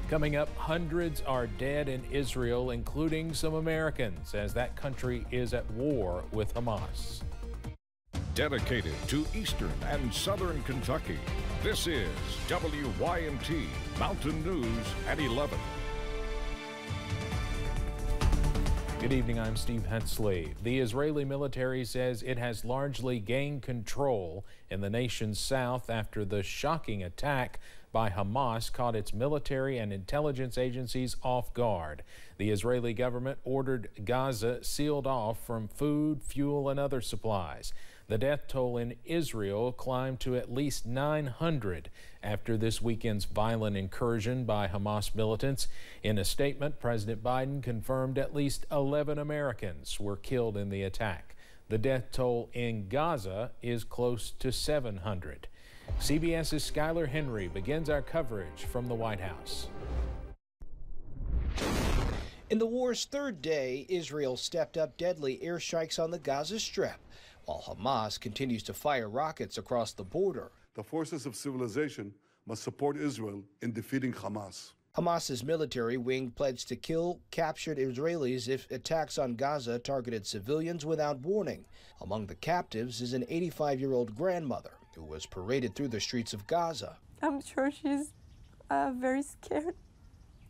Coming up, hundreds are dead in Israel, including some Americans, as that country is at war with Hamas. Dedicated to Eastern and Southern Kentucky, this is WYMT Mountain News at 11. Good evening, I'm Steve Hensley. The Israeli military says it has largely gained control in the nation's south after the shocking attack by Hamas caught its military and intelligence agencies off guard. The Israeli government ordered Gaza sealed off from food, fuel, and other supplies. The death toll in Israel climbed to at least 900 after this weekend's violent incursion by Hamas militants. In a statement, President Biden confirmed at least 11 Americans were killed in the attack. The death toll in Gaza is close to 700. CBS's Skylar Henry begins our coverage from the White House. In the war's third day, Israel stepped up deadly airstrikes on the Gaza Strip, while Hamas continues to fire rockets across the border. The forces of civilization must support Israel in defeating Hamas. Hamas's military wing pledged to kill captured Israelis if attacks on Gaza targeted civilians without warning. Among the captives is an 85-year-old grandmother who was paraded through the streets of Gaza. I'm sure she's very scared,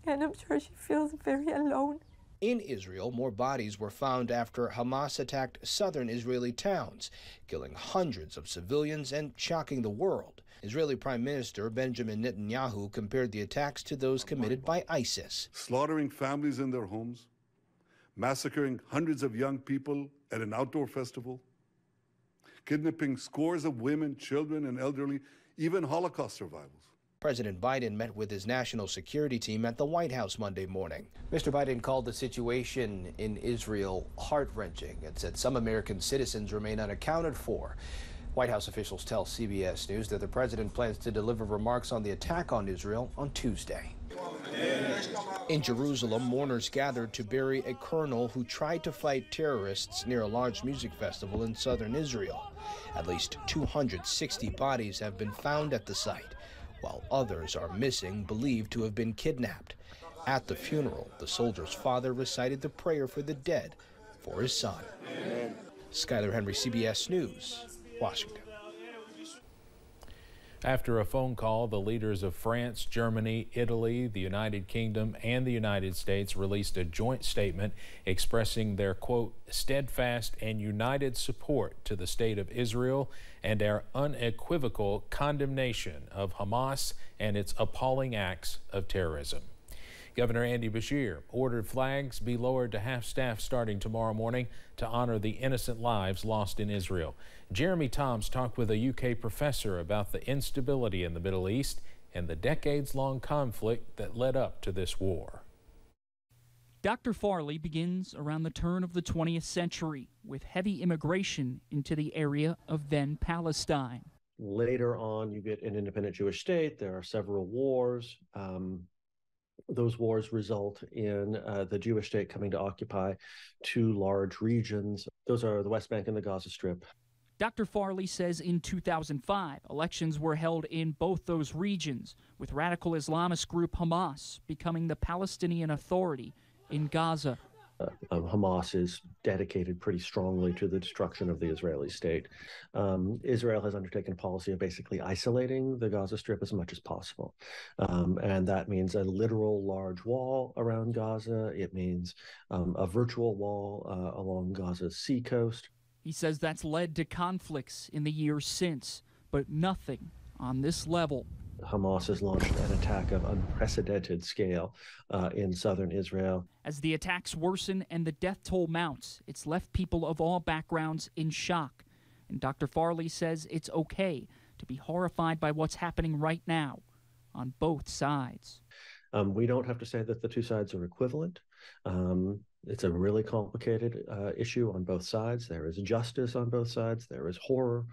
and I'm sure she feels very alone. In Israel, more bodies were found after Hamas attacked southern Israeli towns, killing hundreds of civilians and shocking the world. Israeli Prime Minister Benjamin Netanyahu compared the attacks to those committed by ISIS. Slaughtering families in their homes, massacring hundreds of young people at an outdoor festival, kidnapping scores of women, children, and elderly, even Holocaust survivors. President Biden met with his national security team at the White House Monday morning. Mr. Biden called the situation in Israel heart-wrenching and said some American citizens remain unaccounted for. White House officials tell CBS News that the president plans to deliver remarks on the attack on Israel on Tuesday. In Jerusalem, mourners gathered to bury a colonel who tried to fight terrorists near a large music festival in southern Israel. At least 260 bodies have been found at the site, while others are missing, believed to have been kidnapped. At the funeral, the soldier's father recited the prayer for the dead for his son. Amen. Skylar Henry, CBS News, Washington. After a phone call, the leaders of France, Germany, Italy, the United Kingdom, and the United States released a joint statement expressing their, quote, steadfast and united support to the state of Israel and our unequivocal condemnation of Hamas and its appalling acts of terrorism. Governor Andy Beshear ordered flags be lowered to half-staff starting tomorrow morning to honor the innocent lives lost in Israel. Jeremy Toms talked with a UK professor about the instability in the Middle East and the decades-long conflict that led up to this war. Dr. Farley begins around the turn of the 20th century with heavy immigration into the area of then Palestine. Later on, you get an independent Jewish state. There are several wars. Those wars result in the Jewish state coming to occupy two large regions. Those are the West Bank and the Gaza Strip. Dr. Farley says in 2005, elections were held in both those regions, with radical Islamist group Hamas becoming the Palestinian Authority in Gaza. Hamas is dedicated pretty strongly to the destruction of the Israeli state. Israel has undertaken a policy of basically isolating the Gaza Strip as much as possible. And that means a literal large wall around Gaza. It means a virtual wall along Gaza's seacoast. He says that's led to conflicts in the years since, but nothing on this level. Hamas has launched an attack of unprecedented scale in southern Israel. As the attacks worsen and the death toll mounts, it's left people of all backgrounds in shock. And Dr. Farley says it's okay to be horrified by what's happening right now on both sides. We don't have to say that the two sides are equivalent. It's a really complicated issue on both sides. There is justice on both sides. There is horror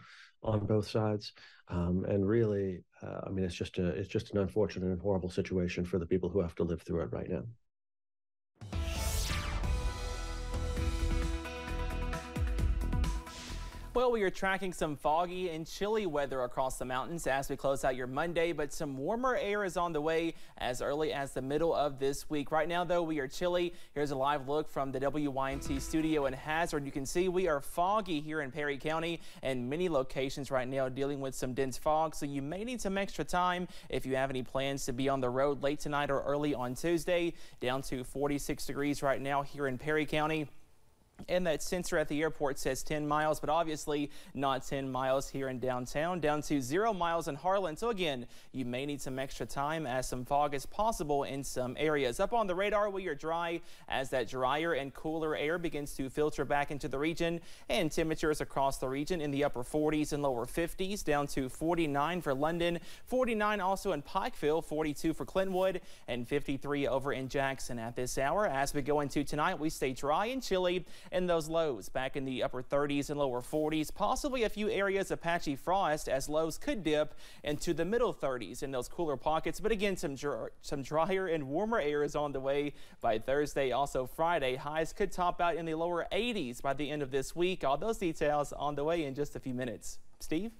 on both sides. And really, I mean, it's just an unfortunate and horrible situation for the people who have to live through it right now. Well, we are tracking some foggy and chilly weather across the mountains as we close out your Monday, but some warmer air is on the way as early as the middle of this week. Right now, though, we are chilly. Here's a live look from the WYMT studio in Hazard. You can see we are foggy here in Perry County and many locations right now dealing with some dense fog, so you may need some extra time if you have any plans to be on the road late tonight or early on Tuesday. Down to 46 degrees right now here in Perry County. And that sensor at the airport says 10 miles, but obviously not 10 miles here in downtown. Down to 0 miles in Harlan. So again, you may need some extra time as some fog is possible in some areas. Up on the radar, we are dry as that drier and cooler air begins to filter back into the region. And temperatures across the region in the upper 40s and lower 50s, down to 49 for London, 49 also in Pikeville, 42 for Clintonwood, and 53 over in Jackson at this hour. As we go into tonight, we stay dry and chilly. And those lows back in the upper 30s and lower 40s, possibly a few areas of patchy frost as lows could dip into the middle 30s in those cooler pockets. But again, some drier and warmer air is on the way by Thursday. Also Friday, highs could top out in the lower 80s by the end of this week. All those details on the way in just a few minutes. Steve?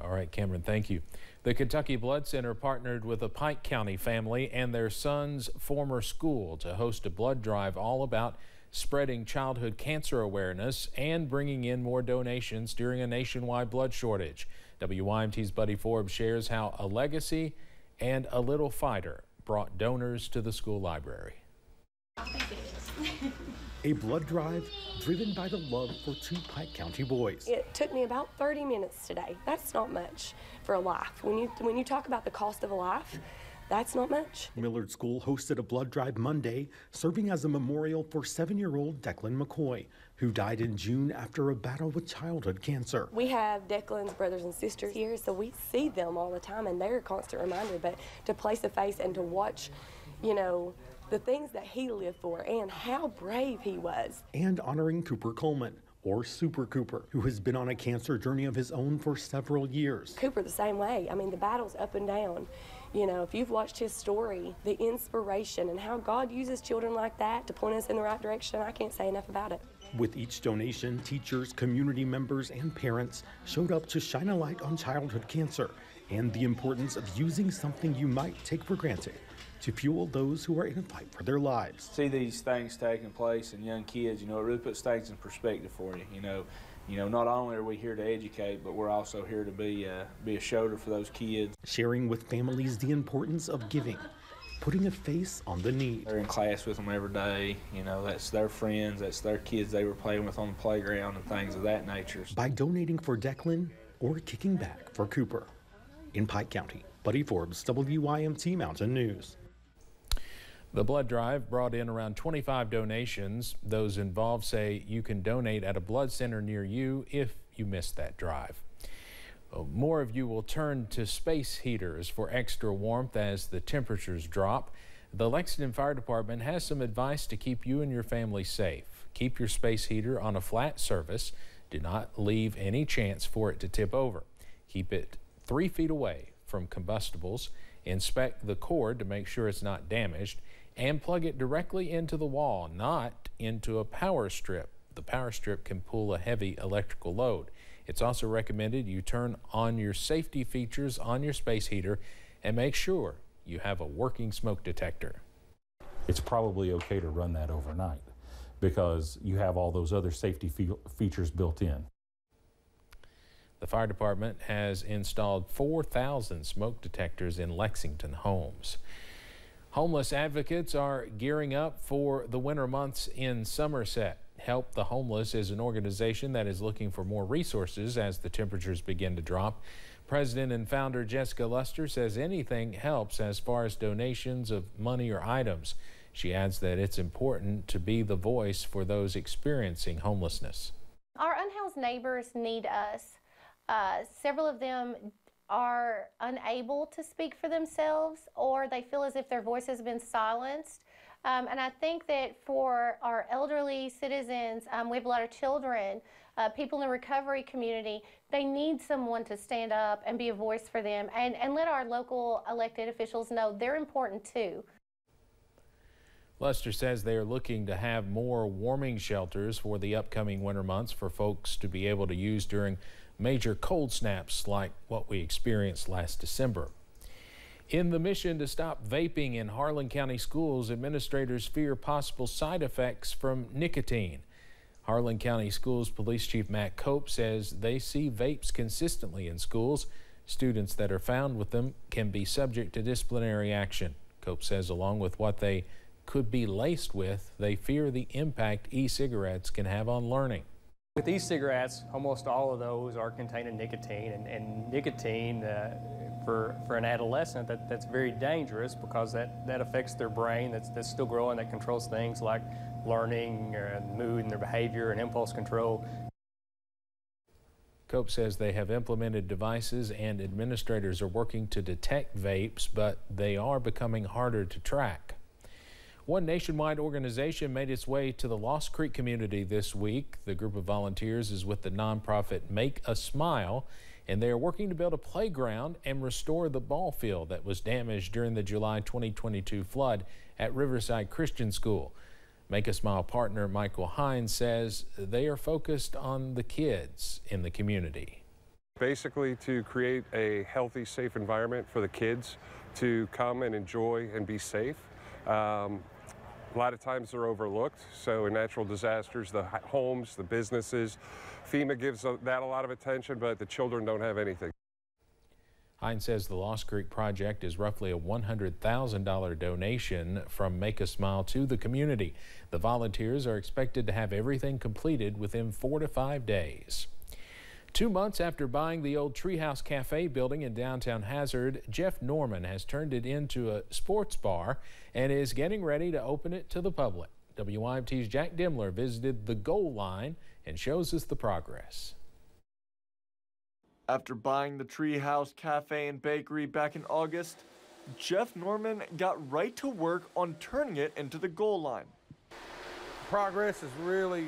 All right, Cameron, thank you. The Kentucky Blood Center partnered with a Pike County family and their son's former school to host a blood drive all about spreading childhood cancer awareness and bringing in more donations during a nationwide blood shortage. WYMT's Buddy Forbes shares how a legacy and a little fighter brought donors to the school library. A blood drive driven by the love for two Pike County boys. It took me about 30 minutes today. That's not much for a life. When you talk about the cost of a life, that's not much. Millard School hosted a blood drive Monday, serving as a memorial for 7-year-old Declan McCoy, who died in June after a battle with childhood cancer. We have Declan's brothers and sisters here, so we see them all the time, and they're a constant reminder. But to place a face and to watch, you know, the things that he lived for and how brave he was. And honoring Cooper Coleman, or Super Cooper, who has been on a cancer journey of his own for several years. Cooper the same way. I mean, the battle's up and down. You know, if you've watched his story, the inspiration and how God uses children like that to point us in the right direction, I can't say enough about it. With each donation, teachers, community members, and parents showed up to shine a light on childhood cancer and the importance of using something you might take for granted to fuel those who are in a fight for their lives. See these things taking place in young kids, you know, it really puts things in perspective for you. You know, not only are we here to educate, but we're also here to be a shoulder for those kids. Sharing with families the importance of giving, putting a face on the need. They're in class with them every day. You know, that's their friends, that's their kids they were playing with on the playground and things of that nature. By donating for Declan or kicking back for Cooper. In Pike County, Buddy Forbes, WYMT Mountain News. The blood drive brought in around 25 donations. Those involved say you can donate at a blood center near you if you missed that drive. More of you will turn to space heaters for extra warmth as the temperatures drop. The Lexington Fire Department has some advice to keep you and your family safe. Keep your space heater on a flat surface. Do not leave any chance for it to tip over. Keep it 3 feet away from combustibles. Inspect the cord to make sure it's not damaged. And plug it directly into the wall, not into a power strip. The power strip can pull a heavy electrical load. It's also recommended you turn on your safety features on your space heater and make sure you have a working smoke detector. It's probably okay to run that overnight because you have all those other safety features built in. The fire department has installed 4,000 smoke detectors in Lexington homes. Homeless advocates are gearing up for the winter months in Somerset. Help the Homeless is an organization that is looking for more resources as the temperatures begin to drop. President and founder Jessica Luster says anything helps as far as donations of money or items. She adds that it's important to be the voice for those experiencing homelessness. Our unhoused neighbors need us. Several of them are unable to speak for themselves, or they feel as if their voice has been silenced. And I think that for our elderly citizens, we have a lot of children, people in the recovery community, they need someone to stand up and be a voice for them and let our local elected officials know they're important too. Luster says they are looking to have more warming shelters for the upcoming winter months for folks to be able to use during major cold snaps like what we experienced last December. In the mission to stop vaping in Harlan County schools, administrators fear possible side effects from nicotine. Harlan County Schools Police Chief Matt Cope says they see vapes consistently in schools. Students that are found with them can be subject to disciplinary action. Cope says along with what they could be laced with, they fear the impact e-cigarettes can have on learning. With e-cigarettes, almost all of those are containing nicotine, and nicotine for an adolescent, that's very dangerous because that affects their brain that's still growing, that controls things like learning, mood and their behavior and impulse control. Cope says they have implemented devices and administrators are working to detect vapes, but they are becoming harder to track. One nationwide organization made its way to the Lost Creek community this week. The group of volunteers is with the nonprofit Make a Smile, and they are working to build a playground and restore the ball field that was damaged during the July 2022 flood at Riverside Christian School. Make a Smile partner Michael Hines says they are focused on the kids in the community. Basically to create a healthy, safe environment for the kids to come and enjoy and be safe. A lot of times they're overlooked, so in natural disasters, the homes, the businesses, FEMA gives that a lot of attention, but the children don't have anything. Hines says the Lost Creek project is roughly a $100,000 donation from Make a Smile to the community. The volunteers are expected to have everything completed within 4 to 5 days. 2 months after buying the old Treehouse Cafe building in downtown Hazard, Jeff Norman has turned it into a sports bar and is getting ready to open it to the public. WYMT's Jack Demler visited the goal line and shows us the progress. After buying the Treehouse Cafe and Bakery back in August, Jeff Norman got right to work on turning it into the goal line. Progress is really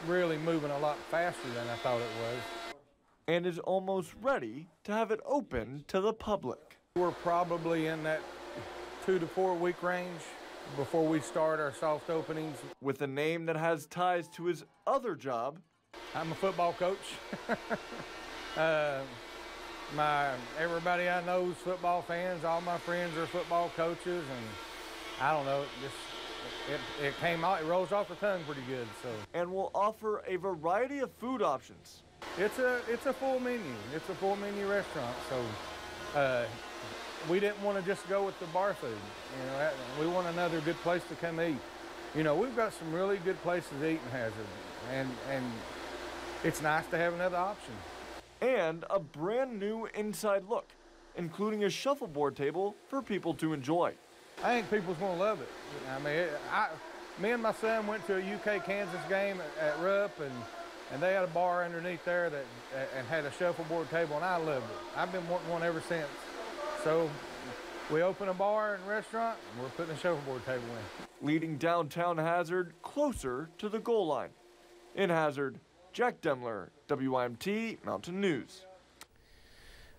moving a lot faster than I thought it was. And is almost ready to have it open to the public. We're probably in that 2 to 4 week range before we start our soft openings. With a name that has ties to his other job. I'm a football coach. Everybody I know is football fans. All my friends are football coaches, and I don't know, it came out, it rolls off the tongue pretty good. So. And will offer a variety of food options. It's a full menu. It's a full menu restaurant. So we didn't want to just go with the bar food. You know, we want another good place to come eat. You know, we've got some really good places to eat in Hazard, and it's nice to have another option. And a brand new inside look, including a shuffleboard table for people to enjoy. I think people's gonna love it. I mean, me and my son went to a UK-Kansas game at Rupp, and they had a bar underneath there and had a shuffleboard table, and I loved it. I've been wanting one ever since. So we opened a bar and restaurant, and we're putting a shuffleboard table in. Leading downtown Hazard closer to the goal line. In Hazard, Jack Demler, WYMT Mountain News.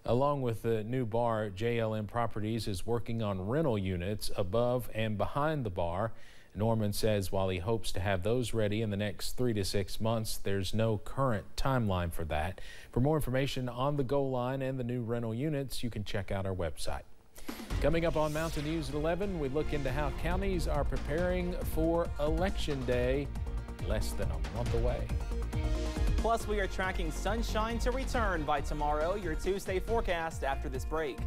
Along with the new bar, JLM Properties is working on rental units above and behind the bar. Norman says while he hopes to have those ready in the next 3 to 6 months, there's no current timeline for that. For more information on the goal line and the new rental units, you can check out our website. Coming up on Mountain News at 11, we look into how counties are preparing for Election Day, less than a month away. Plus, we are tracking sunshine to return by tomorrow. Your Tuesday forecast after this break.